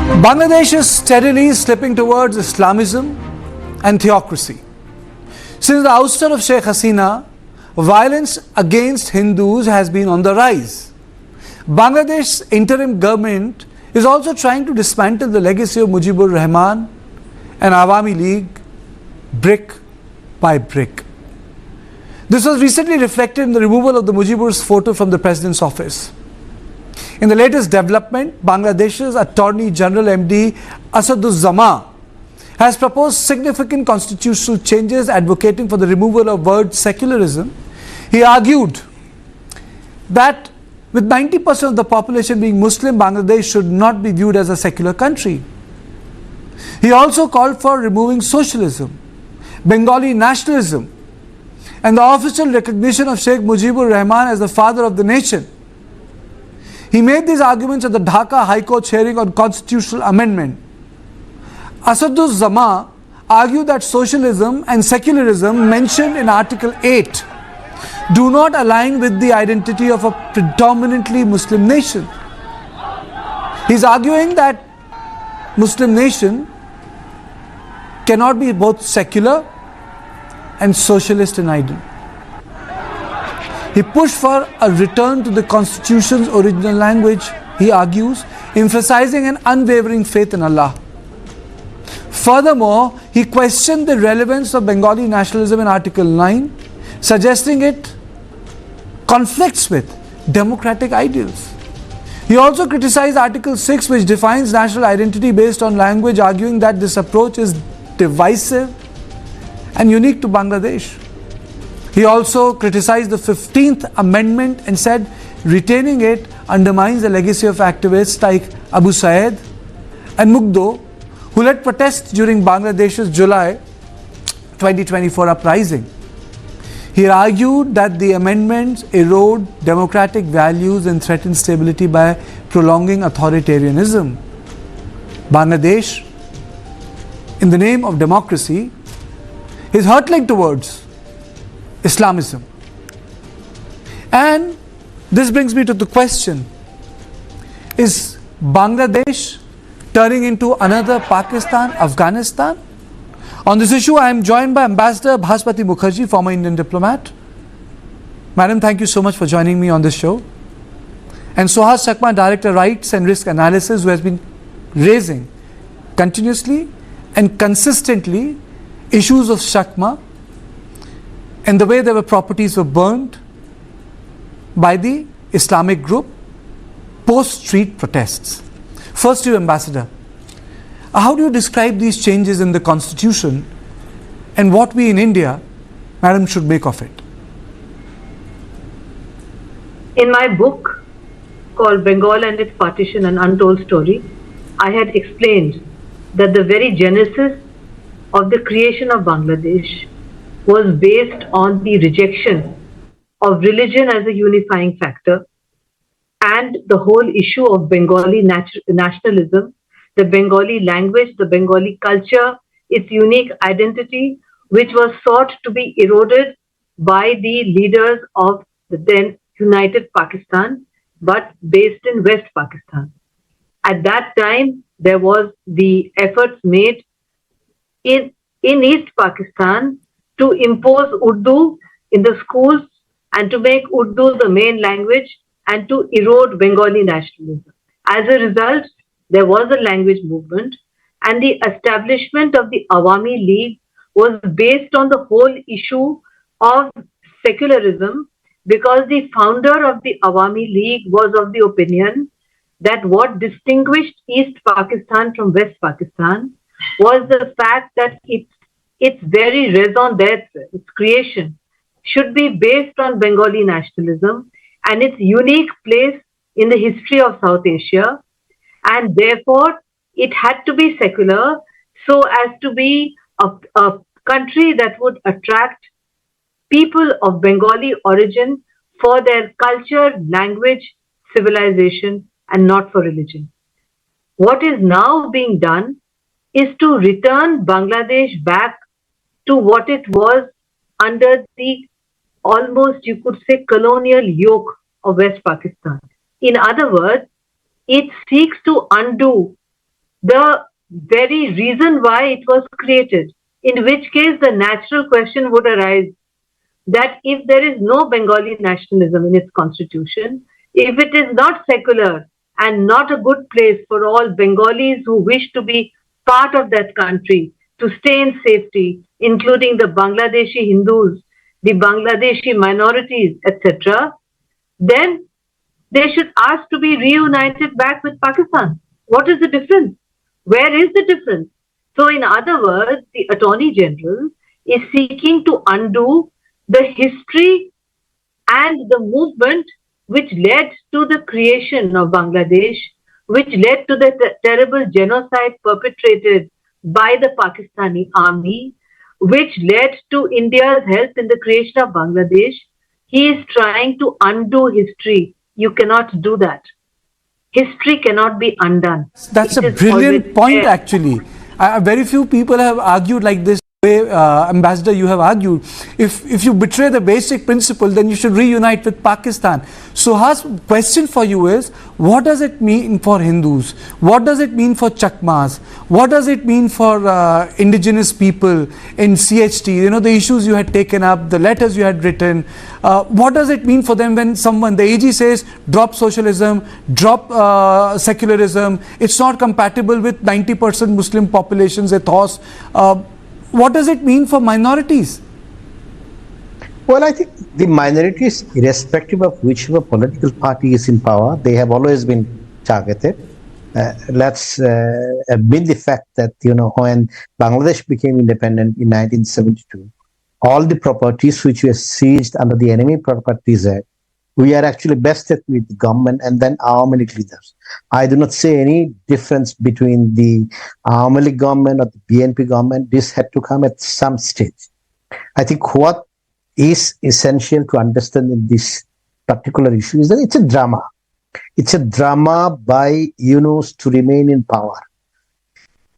Bangladesh is steadily slipping towards Islamism and theocracy. Since the ouster of Sheikh Hasina, violence against Hindus has been on the rise. Bangladesh's interim government is also trying to dismantle the legacy of Mujibur Rahman and Awami League brick by brick. This was recently reflected in the removal of the Mujibur's photo from the President's office. In the latest development, Bangladesh's Attorney General MD Asaduzzaman has proposed significant constitutional changes advocating for the removal of word secularism. He argued that with 90% of the population being Muslim, Bangladesh should not be viewed as a secular country. He also called for removing socialism, Bengali nationalism, and the official recognition of Sheikh Mujibur Rahman as the father of the nation. He made these arguments at the Dhaka High Court hearing on constitutional amendment. Asaduzzaman argued that socialism and secularism mentioned in Article 8 do not align with the identity of a predominantly Muslim nation. He's arguing that Muslim nation cannot be both secular and socialist in ideal. He pushed for a return to the Constitution's original language, he argues, emphasizing an unwavering faith in Allah. Furthermore, he questioned the relevance of Bengali nationalism in Article 9, suggesting it conflicts with democratic ideals. He also criticized Article 6, which defines national identity based on language, arguing that this approach is divisive and unique to Bangladesh. He also criticized the 15th Amendment and said retaining it undermines the legacy of activists like Abu Sayyid and Mugdo, who led protests during Bangladesh's July 2024 uprising. He argued that the amendments erode democratic values and threaten stability by prolonging authoritarianism. Bangladesh, in the name of democracy, is hurtling towards Islamism. And this brings me to the question, is Bangladesh turning into another Pakistan, Afghanistan? On this issue, I am joined by Ambassador Bhaspati Mukherjee, former Indian diplomat. Madam, thank you so much for joining me on this show. And Suhas, Chakma, Director Rights and Risk Analysis, who has been raising continuously and consistently issues of Chakma and the way their properties were burned by the Islamic group post-street protests. First to you, Ambassador. How do you describe these changes in the Constitution and what we in India, Madam, should make of it? In my book called Bengal and its Partition, an Untold Story, I had explained that the very genesis of the creation of Bangladesh was based on the rejection of religion as a unifying factor and the whole issue of Bengali nationalism, the Bengali language, the Bengali culture, its unique identity, which was sought to be eroded by the leaders of the then United Pakistan, but based in West Pakistan. At that time, there was the efforts made in East Pakistan to impose Urdu in the schools and to make Urdu the main language and to erode Bengali nationalism. As a result, there was a language movement, and the establishment of the Awami League was based on the whole issue of secularism, because the founder of the Awami League was of the opinion that what distinguished East Pakistan from West Pakistan was the fact that its very raison d'etre, its creation, should be based on Bengali nationalism and its unique place in the history of South Asia, and therefore it had to be secular so as to be a country that would attract people of Bengali origin for their culture, language, civilization, and not for religion. What is now being done is to return Bangladesh back to what it was under the almost, you could say, colonial yoke of West Pakistan. In other words, it seeks to undo the very reason why it was created. In which case, the natural question would arise that if there is no Bengali nationalism in its constitution, if it is not secular and not a good place for all Bengalis who wish to be part of that country to stay in safety, including the Bangladeshi Hindus, the Bangladeshi minorities, etc., then they should ask to be reunited back with Pakistan. What is the difference? Where is the difference? So, in other words, the Attorney General is seeking to undo the history and the movement which led to the creation of Bangladesh, which led to the terrible genocide perpetrated by the Pakistani army, which led to India's help in the creation of Bangladesh. He is trying to undo history. You cannot do that. History cannot be undone. That's a brilliant point, actually. Very few people have argued like this way, Ambassador, you have argued. If you betray the basic principle, then you should reunite with Pakistan. Suhas, question for you is, what does it mean for Hindus? What does it mean for Chakmas? What does it mean for indigenous people in CHT? You know, the issues you had taken up, the letters you had written. What does it mean for them when the AG says, drop socialism, drop secularism, it's not compatible with 90% Muslim population's ethos. What does it mean for minorities? Well, I think the minorities, irrespective of whichever political party is in power, they have always been targeted. Let's admit the fact that, when Bangladesh became independent in 1972, all the properties which were seized under the Enemy Properties Act, we are actually vested with the government and then Awami League leaders. I do not see any difference between the Awami League government or the BNP government. This had to come at some stage. I think what is essential to understand in this particular issue is that it's a drama. It's a drama by Yunus to remain in power.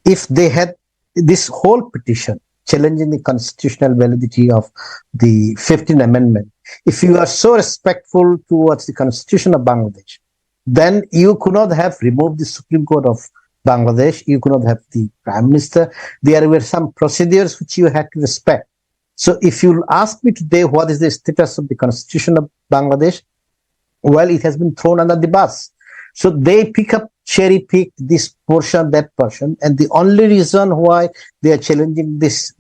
If they had this whole petition challenging the constitutional validity of the 15th Amendment, if you are so respectful towards the Constitution of Bangladesh, then you could not have removed the Supreme Court of Bangladesh, you could not have the Prime Minister. There were some procedures which you had to respect. So if you ask me today what is the status of the Constitution of Bangladesh, well, it has been thrown under the bus. So they cherry pick this portion, that portion, and the only reason why they are challenging this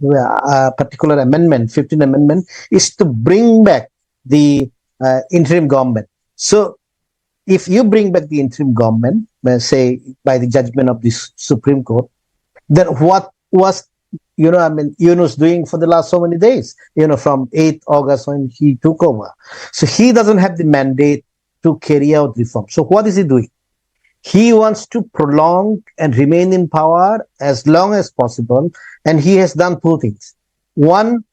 particular amendment, 15th Amendment, is to bring back the interim government. So if you bring back the interim government, say by the judgment of the Supreme Court, then what was Yunus doing for the last so many days, from 8th August when he took over. So he doesn't have the mandate to carry out reform. So what is he doing? He wants to prolong and remain in power as long as possible. And he has done two things. One,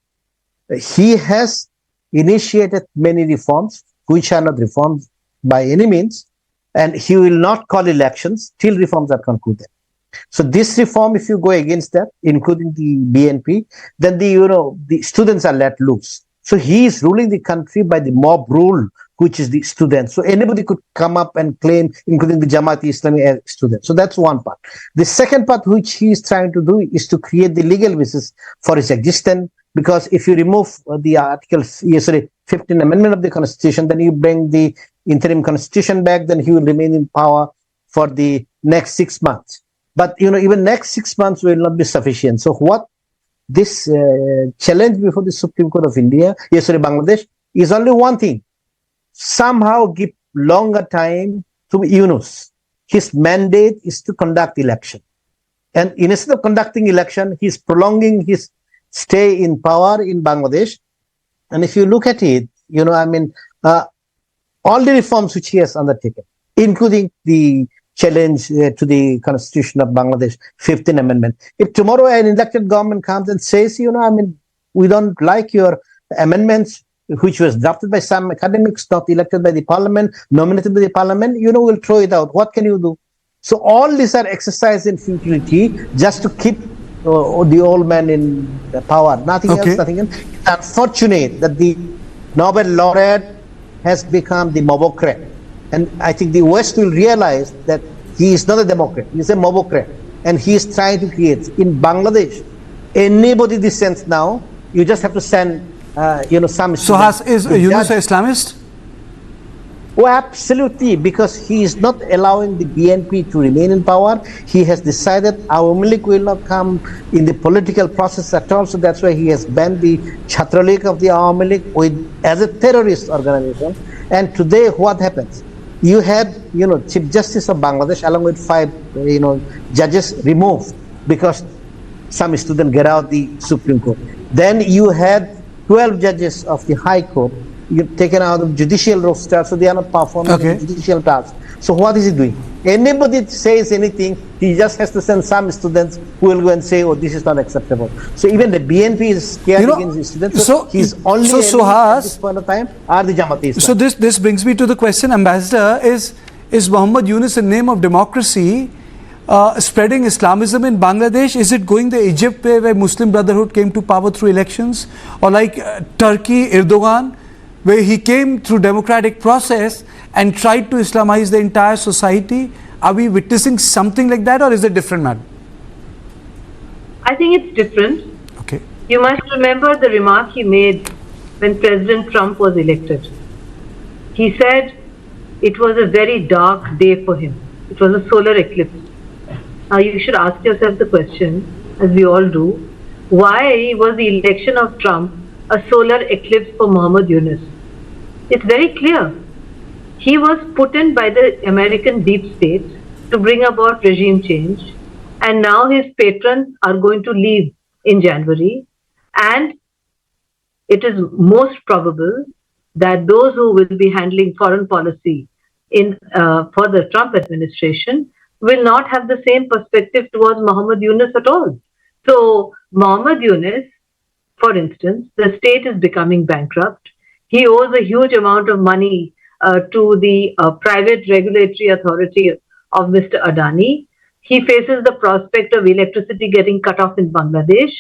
he has initiated many reforms, which are not reforms by any means. And he will not call elections till reforms are concluded. So this reform, if you go against that, including the BNP, then the students are let loose. So he is ruling the country by the mob rule, which is the students. So anybody could come up and claim, including the Jamaat-e-Islami students. So that's one part. The second part which he is trying to do is to create the legal basis for his existence. Because if you remove the 15th Amendment of the Constitution, then you bring the interim Constitution back, then he will remain in power for the next 6 months. But, even next 6 months will not be sufficient. So what this challenge before the Supreme Court of India, Bangladesh, is only one thing. Somehow give longer time to Yunus. His mandate is to conduct election. And instead of conducting election, he's prolonging his stay in power in Bangladesh. And if you look at it, all the reforms which he has undertaken, including the challenge to the Constitution of Bangladesh, 15th Amendment. If tomorrow an elected government comes and says, we don't like your amendments, which was drafted by some academics, not elected by the parliament, nominated by the parliament, we'll throw it out. What can you do? So all these are exercises in futility just to keep the old man in power. Nothing else, nothing else. It's unfortunate that the Nobel laureate has become the mobocrat. And I think the West will realize that he is not a democrat, he is a mobocrat. and he is trying to create. In Bangladesh, anybody dissents now, you just have to send, some. Suhas, is Yunus an Islamist? Oh, absolutely, because he is not allowing the BNP to remain in power. He has decided Awami League will not come in the political process at all. So that's why he has banned the Chhatra League of the Awami League as a terrorist organization. And today, what happens? You had, Chief Justice of Bangladesh along with 5, judges removed because some student get out the Supreme Court. Then you had 12 judges of the High Court taken out of judicial roster, so they are not performing judicial tasks. So what is he doing? Anybody says anything, he just has to send some students who will go and say, oh, this is not acceptable. So even the BNP is scared against the students. So his only Suhas, at this point of time are the Jamaat-e-Islami. So this brings me to the question, Ambassador, is Muhammad Yunus in name of democracy spreading Islamism in Bangladesh? Is it going the Egypt way where Muslim Brotherhood came to power through elections? Or like Turkey, Erdogan, where he came through democratic process and tried to Islamize the entire society? Are we witnessing something like that, or is it different, madam? I think it's different. Okay. You must remember the remark he made when President Trump was elected. He said it was a very dark day for him. It was a solar eclipse. Now you should ask yourself the question, as we all do, why was the election of Trump a solar eclipse for Muhammad Yunus? It's very clear. He was put in by the American deep state to bring about regime change, and now his patrons are going to leave in January, and it is most probable that those who will be handling foreign policy for the Trump administration will not have the same perspective towards Muhammad Yunus at all. So Muhammad Yunus, for instance, the state is becoming bankrupt. He owes a huge amount of money to the private regulatory authority of Mr. Adani. He faces the prospect of electricity getting cut off in Bangladesh.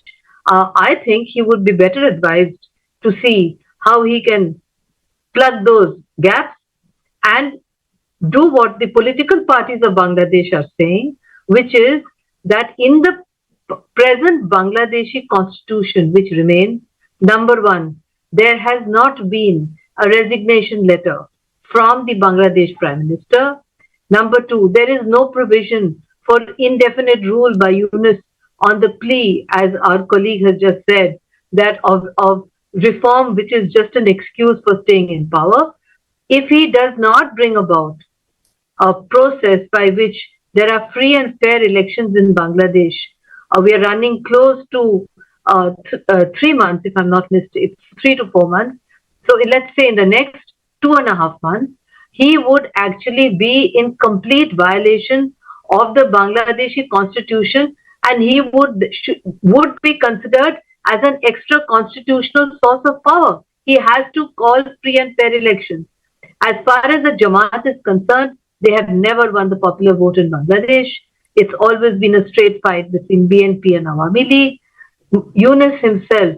I think he would be better advised to see how he can plug those gaps and do what the political parties of Bangladesh are saying, which is that in the present Bangladeshi constitution, which remains, number one, there has not been a resignation letter from the Bangladesh Prime Minister. Number two, there is no provision for indefinite rule by Yunus on the plea, as our colleague has just said, that of reform, which is just an excuse for staying in power. If he does not bring about a process by which there are free and fair elections in Bangladesh, we are running close to 3 months, if I'm not mistaken, 3 to 4 months. So let's say in the next 2.5 months, he would actually be in complete violation of the Bangladeshi constitution, and he would be considered as an extra constitutional source of power. He has to call free and fair elections. As far as the Jamaat is concerned, they have never won the popular vote in Bangladesh. It's always been a straight fight between BNP and Awami League. Yunus himself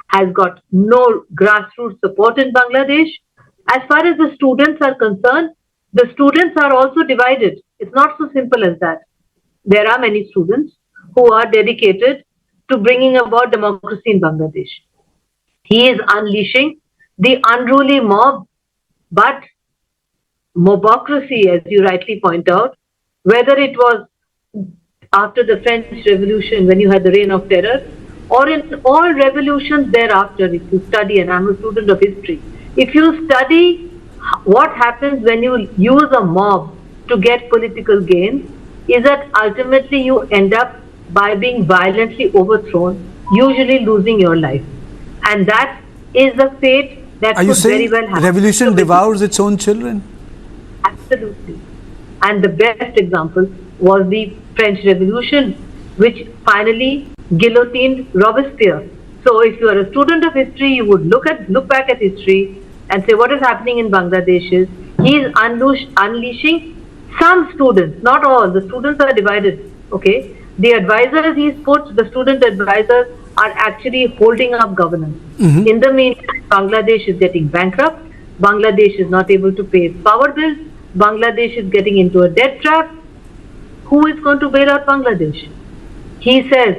has got no grassroots support in Bangladesh. As far as the students are concerned, the students are also divided. It's not so simple as that. There are many students who are dedicated to bringing about democracy in Bangladesh. He is unleashing the unruly mob, but mobocracy, as you rightly point out, whether it was after the French Revolution when you had the reign of terror, or in all revolutions thereafter, if you study, and I'm a student of history, if you study what happens when you use a mob to get political gain, is that ultimately you end up by being violently overthrown, usually losing your life. And that is the fate that could very well happen. Revolution devours its own children? Absolutely. And the best example was the French Revolution, which finally guillotined Robespierre. So if you are a student of history, you would look back at history and say what is happening in Bangladesh is he is unleashing some students, not all. The students are divided. Okay, the advisors he's put, the student advisors are actually holding up governance. In the meantime, Bangladesh is getting bankrupt. Bangladesh is not able to pay its power bills. Bangladesh is getting into a debt trap. who is going to bail out Bangladesh? He says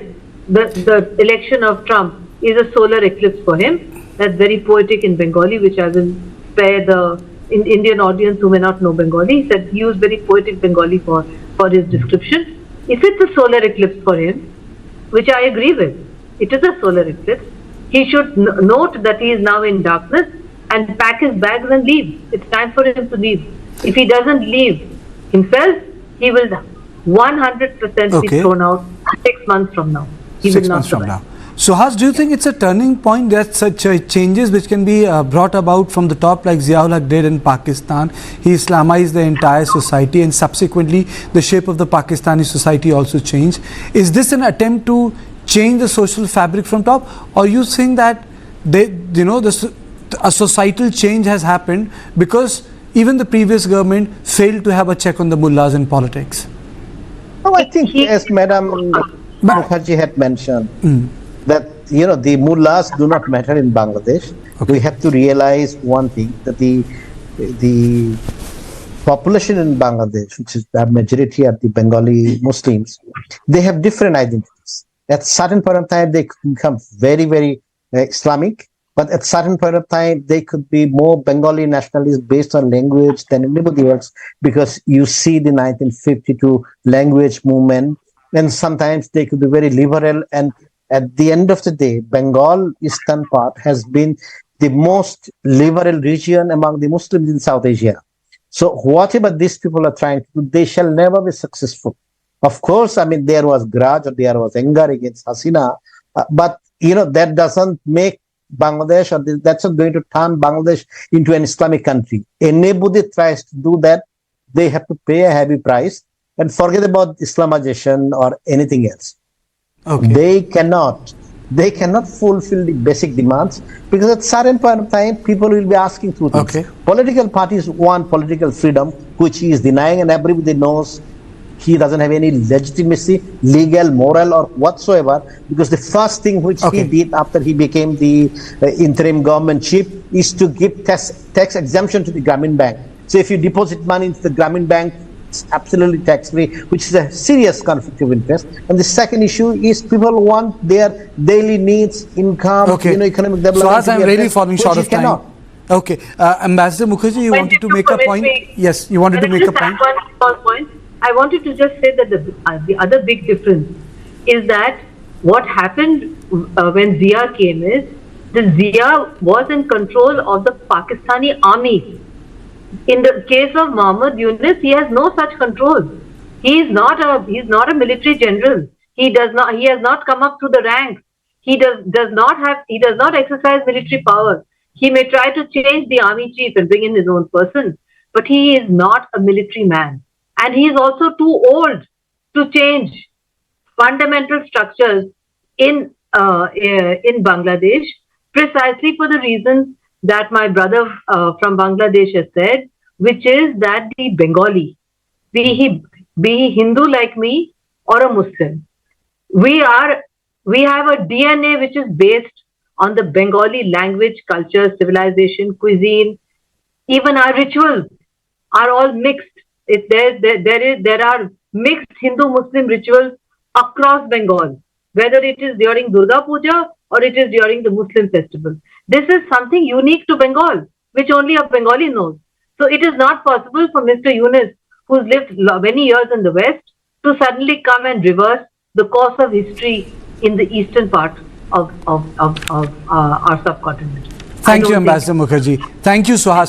the election of Trump is a solar eclipse for him. That's very poetic in Bengali, which I will spare the Indian audience who may not know Bengali. He said he used very poetic Bengali for his description. If it's a solar eclipse for him, which I agree with, it is a solar eclipse, he should note that he is now in darkness and pack his bags and leave. It's time for him to leave. If he doesn't leave himself, he will 100% be thrown out 6 months from now. He 6 will months not from survive. now. Suhas, do you think it's a turning point that such changes which can be brought about from the top, like Ziaul Haq did in Pakistan? He Islamized the entire society, and subsequently the shape of the Pakistani society also changed. Is this an attempt to change the social fabric from top, or you think that a societal change has happened because even the previous government failed to have a check on the mullahs in politics? No, I think as Madam Mukherjee had mentioned, that the mullahs do not matter in Bangladesh. Okay. We have to realize one thing, that the population in Bangladesh, which is the majority of the Bengali Muslims, they have different identities. At certain point of time, they could become very, very Islamic, but at certain point of time, they could be more Bengali nationalist based on language than anybody else, because you see the 1952 language movement, and sometimes they could be very liberal. And at the end of the day, Bengal eastern part has been the most liberal region among the Muslims in South Asia. So whatever these people are trying to do, they shall never be successful. Of course, I mean, there was grudge or there was anger against Hasina, but that doesn't make Bangladesh, or that's not going to turn Bangladesh into an Islamic country. Anybody tries to do that, they have to pay a heavy price and forget about Islamization or anything else. Okay. They cannot fulfill the basic demands, because at certain point of time, people will be asking two things. Okay. Political parties want political freedom, which he is denying, and everybody knows he doesn't have any legitimacy, legal, moral, or whatsoever, because the first thing which he did after he became the interim government chief is to give tax exemption to the Grameen Bank. So if you deposit money into the Grameen Bank, it's absolutely tax-free, which is a serious conflict of interest. And the second issue is people want their daily needs, income, economic development. So I'm really falling short of time. Okay. Ambassador Mukherjee, you wanted to make a point? Yes, you wanted to make a point? One small point. I wanted to just say that the other big difference is that what happened when Zia came is, the Zia was in control of the Pakistani army. In the case of Mohammed Yunus, he has no such control. He is not a military general. He has not come up through the ranks. He does not exercise military power. He may try to change the army chief and bring in his own person, but he is not a military man. And he is also too old to change fundamental structures in Bangladesh, precisely for the reasons that my brother from Bangladesh has said, which is that the Bengali, be he Hindu like me or a Muslim, we have a DNA which is based on the Bengali language, culture, civilization, cuisine. Even our rituals are all mixed. There are mixed Hindu-Muslim rituals across Bengal, whether it is during Durga Puja or it is during the Muslim festival. This is something unique to Bengal, which only a Bengali knows. So it is not possible for Mr. Yunus, who's lived many years in the West, to suddenly come and reverse the course of history in the eastern part of our subcontinent. Thank you, Ambassador Mukherjee. Thank you, Suhas.